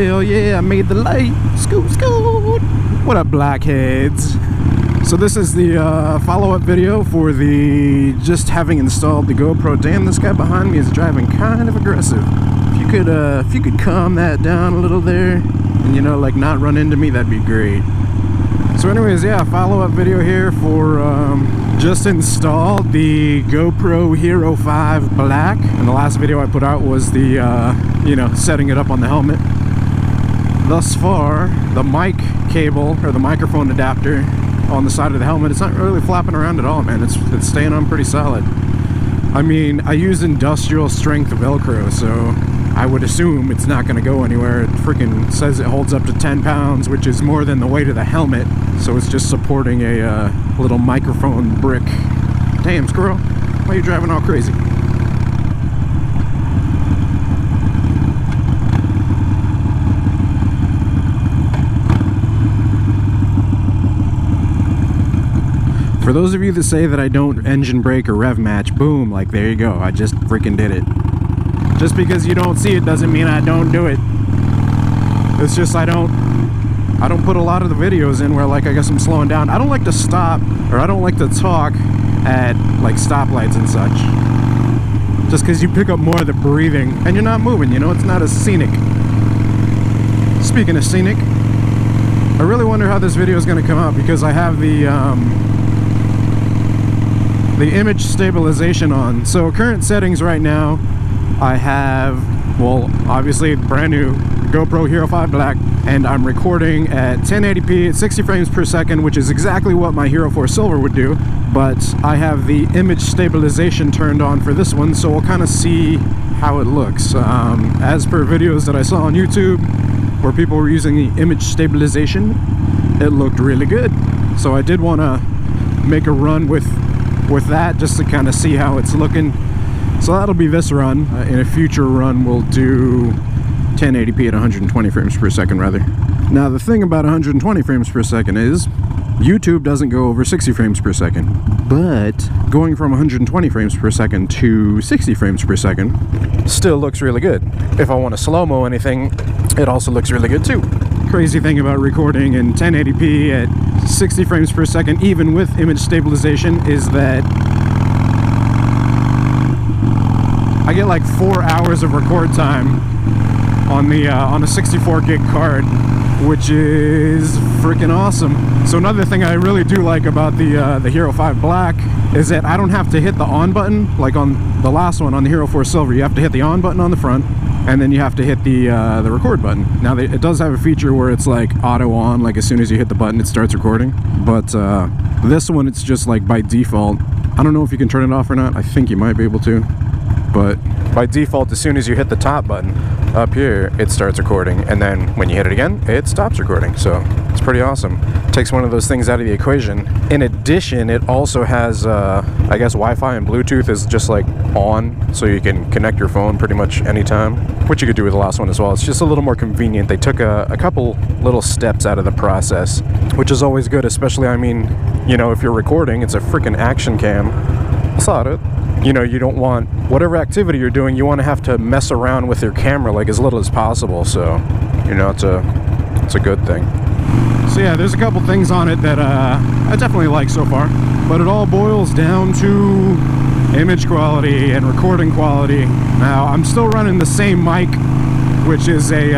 hell yeah, I made the light. Scoot, scoot. What up, Blockheads? So this is the follow-up video for the just having installed the GoPro. Damn, this guy behind me is driving kind of aggressive. If you could calm that down a little there, and like not run into me, that'd be great. So anyways, yeah, follow-up video here for just installed the GoPro Hero 5 Black, and the last video I put out was the setting it up on the helmet. Thus far, the mic cable or the microphone adapter on the side of the helmet, it's not really flopping around at all, man. It's staying on pretty solid. I mean, I use industrial strength Velcro, so I would assume it's not going to go anywhere. It freaking says it holds up to 10 pounds, which is more than the weight of the helmet. So it's just supporting a little microphone brick. Damn, squirrel, why are you driving all crazy? For those of you that say that I don't engine brake or rev match, boom, like there you go. I just freaking did it. Just because you don't see it doesn't mean I don't do it. It's just I don't put a lot of the videos in where, like, I guess I'm slowing down. I don't like to stop, or I don't like to talk at like stoplights and such. Just because you pick up more of the breathing and you're not moving, it's not as scenic. Speaking of scenic, I really wonder how this video is going to come out, because I have the image stabilization on. So current settings right now, I have, well, obviously brand new GoPro Hero 5 Black, and I'm recording at 1080p at 60 frames per second, which is exactly what my Hero 4 Silver would do, but I have the image stabilization turned on for this one, so we'll kind of see how it looks. As per videos that I saw on YouTube where people were using the image stabilization, it looked really good. So I did want to make a run with that just to kind of see how it's looking. So that'll be this run. In a future run, we'll do 1080p at 120 frames per second rather. Now the thing about 120 frames per second is YouTube doesn't go over 60 frames per second, but going from 120 frames per second to 60 frames per second still looks really good. If I want to slow-mo anything, it also looks really good too. Crazy thing about recording in 1080p at 60 frames per second, even with image stabilization, is that I get like 4 hours of record time on a 64 gig card, which is freaking awesome. So another thing I really do like about the Hero 5 Black is that I don't have to hit the on button like on the last one on the Hero 4 Silver. You have to hit the on button on the front, and then you have to hit the record button. Now it does have a feature where it's like auto on, like as soon as you hit the button it starts recording, but this one it's just like by default. I don't know if you can turn it off or not. I think you might be able to, but by default, as soon as you hit the top button up here, it starts recording, and then when you hit it again, it stops recording. So it's pretty awesome. Takes one of those things out of the equation. In addition, it also has I guess Wi-Fi and Bluetooth is just like on, so you can connect your phone pretty much anytime, which you could do with the last one as well. It's just a little more convenient. They took a couple little steps out of the process, which is always good, especially, I mean, if you're recording, it's a freaking action cam. I saw it. You don't want, whatever activity you're doing, you want to have to mess around with your camera like as little as possible. So, it's a good thing. So yeah, there's a couple things on it that I definitely like so far, but it all boils down to image quality and recording quality. Now, I'm still running the same mic, which is a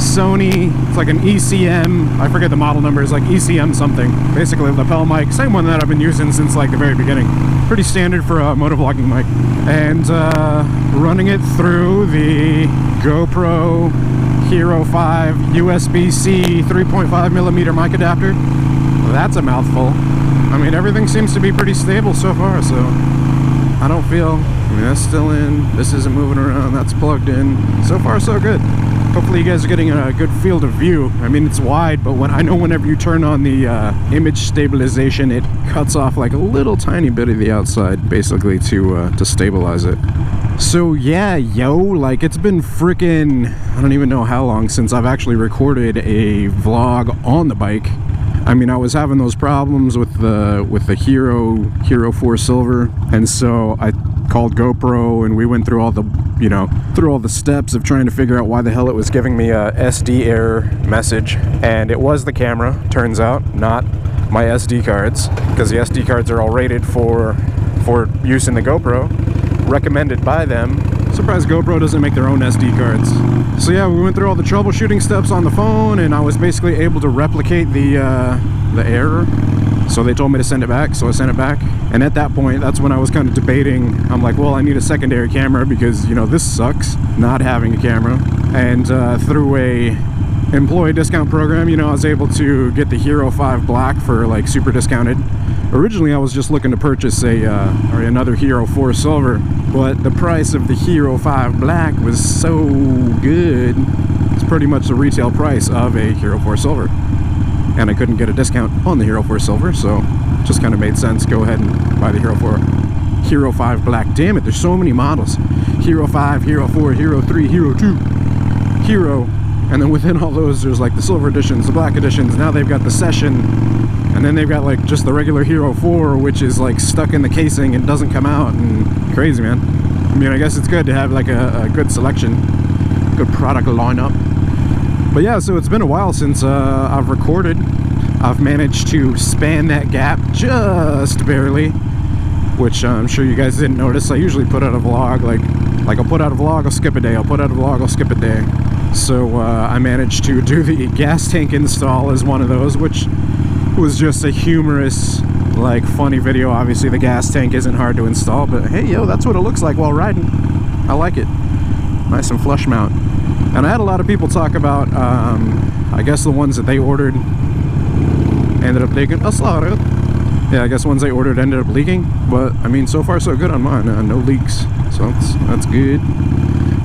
Sony, it's like an ECM, I forget the model number, it's like ECM something. Basically a lapel mic, same one that I've been using since like the very beginning. Pretty standard for a motovlogging mic. And running it through the GoPro Hero 5 USB-C 3.5mm mic adapter. That's a mouthful. I mean, everything seems to be pretty stable so far, so I don't feel, that's still in, this isn't moving around, that's plugged in. So far so good. Hopefully you guys are getting a good field of view. I mean, it's wide, but whenever you turn on the image stabilization, it cuts off like a little tiny bit of the outside, basically to stabilize it. So yeah, like it's been freaking, I don't even know how long since I've actually recorded a vlog on the bike. I mean, I was having those problems with the Hero 4 Silver, and so I called GoPro, and we went through all the, you know, through all the steps of trying to figure out why the hell it was giving me a SD error message. And it was the camera, turns out, not my SD cards, because the SD cards are all rated for use in the GoPro, recommended by them. Surprised GoPro doesn't make their own SD cards. So yeah, we went through all the troubleshooting steps on the phone, and I was basically able to replicate the error. So they told me to send it back, so I sent it back. And at that point, that's when I was kind of debating. I'm like, well, I need a secondary camera because, you know, this sucks, not having a camera. And through a employee discount program, you know, I was able to get the Hero 5 Black for like super discounted. Originally, I was just looking to purchase another Hero 4 Silver, but the price of the Hero 5 Black was so good. It's pretty much the retail price of a Hero 4 Silver. And I couldn't get a discount on the Hero 4 Silver, so it just kind of made sense. Go ahead and buy the Hero 5 Black. Damn it, there's so many models. Hero 5, Hero 4, Hero 3, Hero 2, Hero. And then within all those, there's like the Silver Editions, the Black Editions. Now they've got the Session. And then they've got like just the regular Hero 4, which is like stuck in the casing and doesn't come out. And crazy, man. I mean, I guess it's good to have like a good selection, good product lineup. But yeah, so it's been a while since I've recorded. I've managed to span that gap just barely, which I'm sure you guys didn't notice. I usually put out a vlog, like I'll put out a vlog, I'll skip a day. I'll put out a vlog, I'll skip a day. So I managed to do the gas tank install as one of those, which was just a humorous, like, funny video. Obviously the gas tank isn't hard to install, but hey, yo, that's what it looks like while riding. I like it. Nice and flush mount. And I had a lot of people talk about, I guess the ones that they ordered ended up leaking. Yeah, I guess the ones they ordered ended up leaking. But, I mean, so far so good on mine. No leaks. So that's good.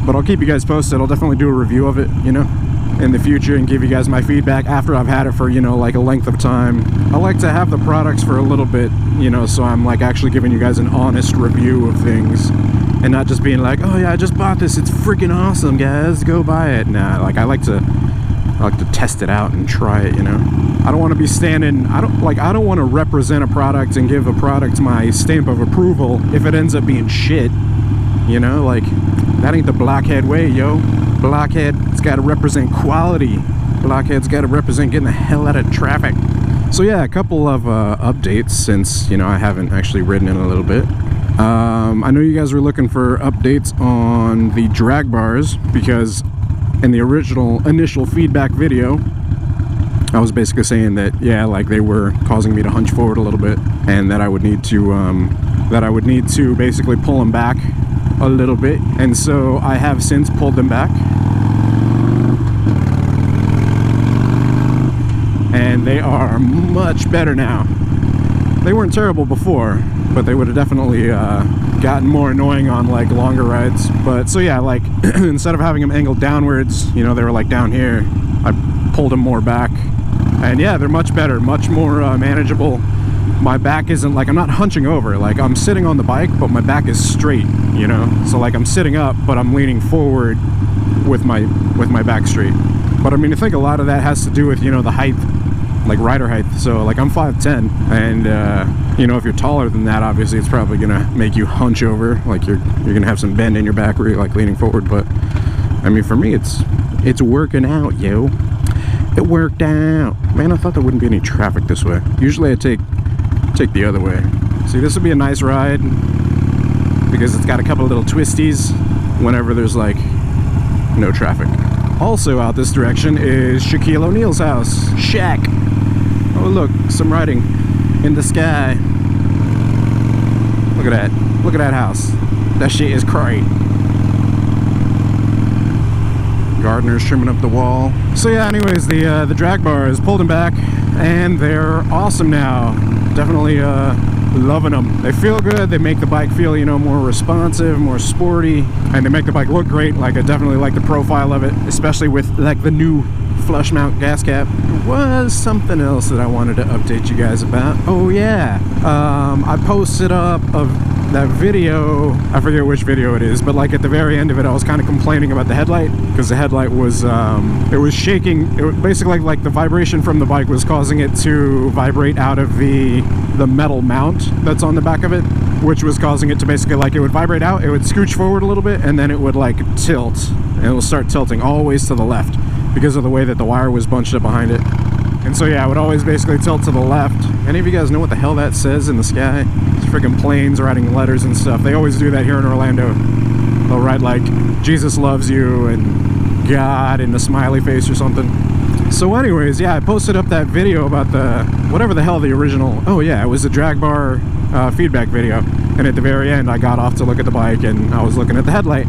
But I'll keep you guys posted. I'll definitely do a review of it, you know, in the future, and give you guys my feedback after I've had it for, you know, like a length of time. I like to have the products for a little bit, you know, so I'm like actually giving you guys an honest review of things. And not just being like, oh yeah, I just bought this, it's freaking awesome, guys, go buy it. Nah, like I like to test it out and try it, you know. I don't want to be standing, I don't want to represent a product and give a product my stamp of approval if it ends up being shit, you know. Like, that ain't the Blockhead way, yo. Blockhead's got to represent quality. Blockhead's got to represent getting the hell out of traffic. So yeah, a couple of updates since, you know, I haven't actually ridden in a little bit. I know you guys were looking for updates on the drag bars, because in the initial feedback video, I was basically saying that, yeah, like they were causing me to hunch forward a little bit, and that I would need to basically pull them back a little bit. And so I have since pulled them back, and they are much better now. They weren't terrible before, but they would have definitely gotten more annoying on like longer rides. But so yeah, like instead of having them angled downwards, you know, they were like down here, I pulled them more back, and yeah, they're much better, much more manageable. My back isn't like, I'm not hunching over, like I'm sitting on the bike, but my back is straight, you know. So like I'm sitting up, but I'm leaning forward with my back straight. But I mean, I think a lot of that has to do with, you know, the height, like rider height. So like I'm 5'10", and you know, if you're taller than that, obviously it's probably gonna make you hunch over, like you're gonna have some bend in your back where you're like leaning forward. But I mean, for me, it's working out, yo. It worked out, man. I thought there wouldn't be any traffic this way. Usually I take the other way. See, this would be a nice ride because it's got a couple of little twisties whenever there's like no traffic. Also out this direction is Shaquille O'Neal's house, Shaq. Oh look, some writing in the sky. Look at that house. That shit is great. Gardener's trimming up the wall. So yeah, anyways, the drag bars pulled them back, and they're awesome now. Definitely loving them. They feel good. They make the bike feel, you know, more responsive, more sporty, and they make the bike look great. Like, I definitely like the profile of it, especially with like the new flush mount gas cap. There was something else that I wanted to update you guys about. Oh yeah, I posted up that video, I forget which video it is, but like at the very end of it I was kind of complaining about the headlight, because the headlight was it was shaking. It was basically like the vibration from the bike was causing it to vibrate out of the metal mount that's on the back of it, which was causing it to basically, like, it would vibrate out, it would scooch forward a little bit, and then it would like tilt, and it will start tilting always to the left because of the way that the wire was bunched up behind it. And so yeah, it would always basically tilt to the left. Any of you guys know what the hell that says in the sky? It's freaking planes writing letters and stuff. They always do that here in Orlando. They'll write like Jesus loves you and God in the smiley face or something. So anyways, yeah, I posted up that video about the whatever the hell the original, oh yeah, it was a drag bar feedback video, and at the very end I got off to look at the bike and I was looking at the headlight.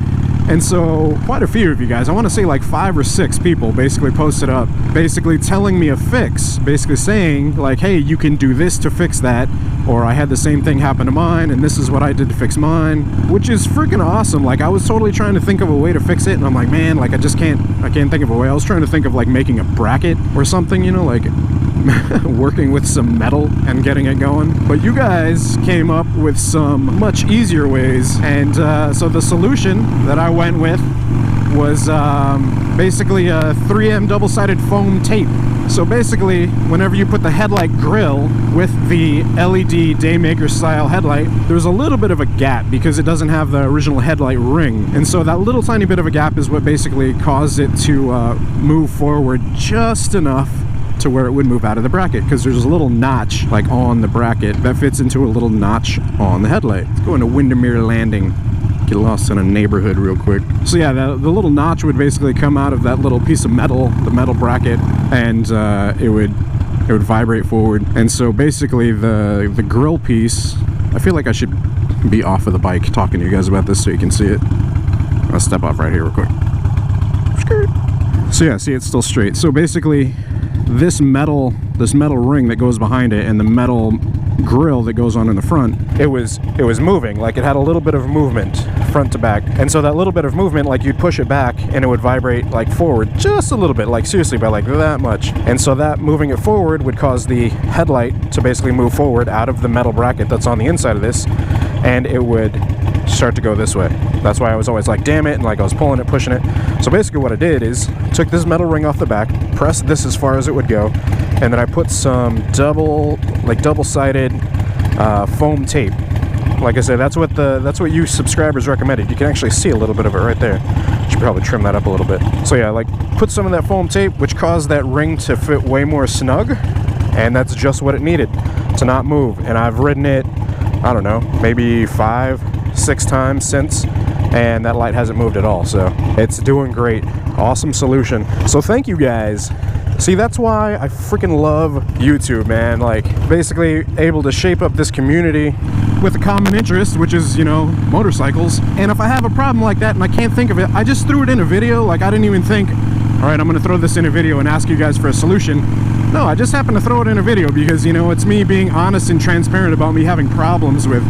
And so quite a few of you guys, I want to say like 5 or 6 people basically posted up basically telling me a fix, basically saying like, hey, you can do this to fix that, or I had the same thing happen to mine and this is what I did to fix mine, which is freaking awesome. Like, I was totally trying to think of a way to fix it, and I'm like, man, like I can't think of a way. I was trying to think of like making a bracket or something, you know, like working with some metal and getting it going. But you guys came up with some much easier ways, and so the solution that I went with was basically a 3M double-sided foam tape. So basically, whenever you put the headlight grill with the LED Daymaker style headlight, there's a little bit of a gap because it doesn't have the original headlight ring. And so that little tiny bit of a gap is what basically caused it to move forward just enough to where it would move out of the bracket, because there's a little notch like on the bracket that fits into a little notch on the headlight. Let's go into Windermere Landing, get lost in a neighborhood real quick. So yeah, the little notch would basically come out of that little piece of metal, the metal bracket, and it would vibrate forward. And so basically the grill piece, I feel like I should be off of the bike talking to you guys about this so you can see it. I'll step off right here real quick. So yeah, see, it's still straight. So basically this metal ring that goes behind it and the metal grill that goes on in the front, it was moving. Like, it had a little bit of movement front to back, and so that little bit of movement, like, you'd push it back and it would vibrate like forward just a little bit, like seriously by like that much. And so that moving it forward would cause the headlight to basically move forward out of the metal bracket that's on the inside of this, and it would start to go this way. That's why I was always like, damn it, and like I was pulling it, pushing it. So basically what I did is took this metal ring off the back, pressed this as far as it would go, and then I put some double-sided foam tape. Like I said, that's what you subscribers recommended. You can actually see a little bit of it right there. Should probably trim that up a little bit. So yeah, like, put some of that foam tape, which caused that ring to fit way more snug, and that's just what it needed to not move. And I've ridden it, I don't know, maybe 5-6 times since, and that light hasn't moved at all. So it's doing great. Awesome solution. So thank you guys. See, that's why I freaking love YouTube, man. Like, basically able to shape up this community with a common interest, which is, you know, motorcycles. And if I have a problem like that and I can't think of it, I just threw it in a video. Like, I didn't even think, all right, I'm gonna throw this in a video and ask you guys for a solution. No, I just happened to throw it in a video because, you know, it's me being honest and transparent about me having problems with,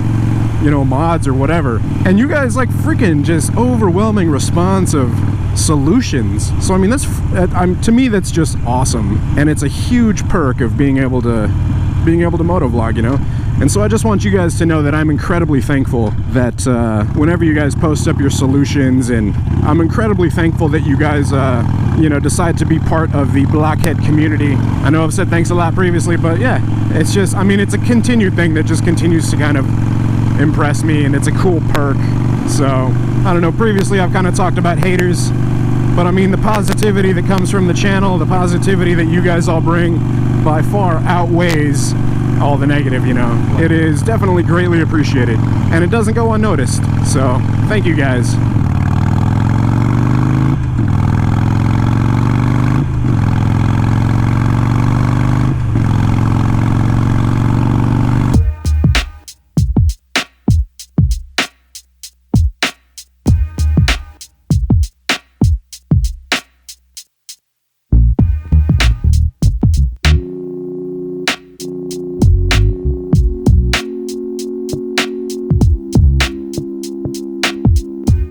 you know, mods or whatever. And you guys, like, freaking just overwhelming response of solutions. So I mean, that's to me that's just awesome, and it's a huge perk of being able to motovlog, you know. And so I just want you guys to know that I'm incredibly thankful that whenever you guys post up your solutions, and I'm incredibly thankful that you guys you know, decide to be part of the Blockhead community. I know I've said thanks a lot previously, but yeah, it's just, I mean, it's a continued thing that just continues to kind of impress me, and it's a cool perk. So I don't know, previously I've kind of talked about haters, but I mean, the positivity that comes from the channel, the positivity that you guys all bring, by far outweighs all the negative, you know. It is definitely greatly appreciated, and it doesn't go unnoticed. So thank you guys.